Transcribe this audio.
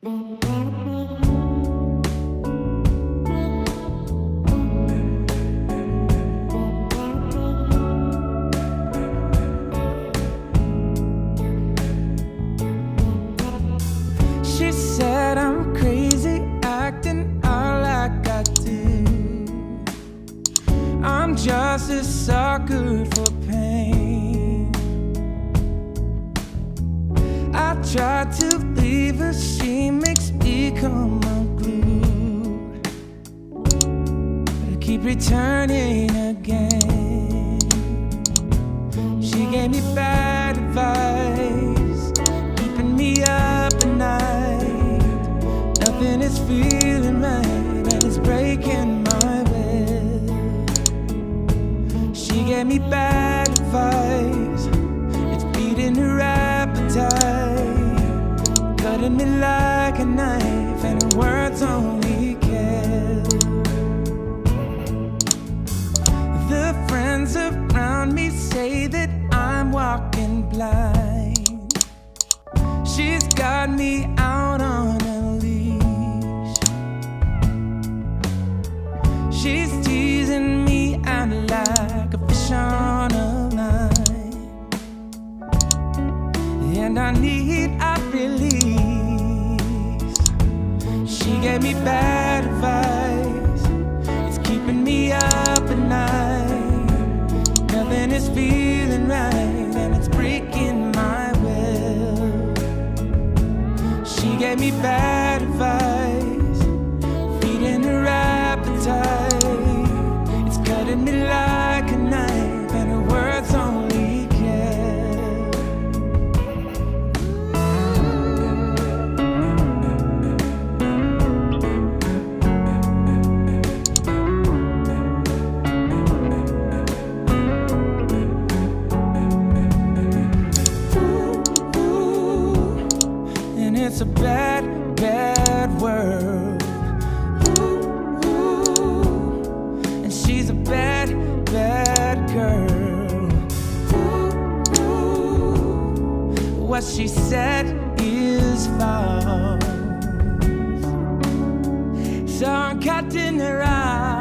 She said I'm crazy, acting out like I do. I'm just a sucker for pain. I tried to leave her, she makes me come unglued. But I keep returning again. She gave me bad advice, keeping me up at night. Nothing is feeling right, and it's breaking my will. She gave me bad advice, it's beating her appetite, cutting me like a knife, and her words only kill. The friends around me say that I'm walking blind. She's got me out on a leash. She's teasing me out like a fish on a line, and I need a release. She gave me bad advice, it's keeping me up at night. Nothing is feeling right, and it's breaking my will. She gave me bad advice, feeding her appetite. It's cutting me like a knife, and her words only kill. And it's a bad, bad world. And she's a bad, bad girl. What she said is false, so I'm cutting her out.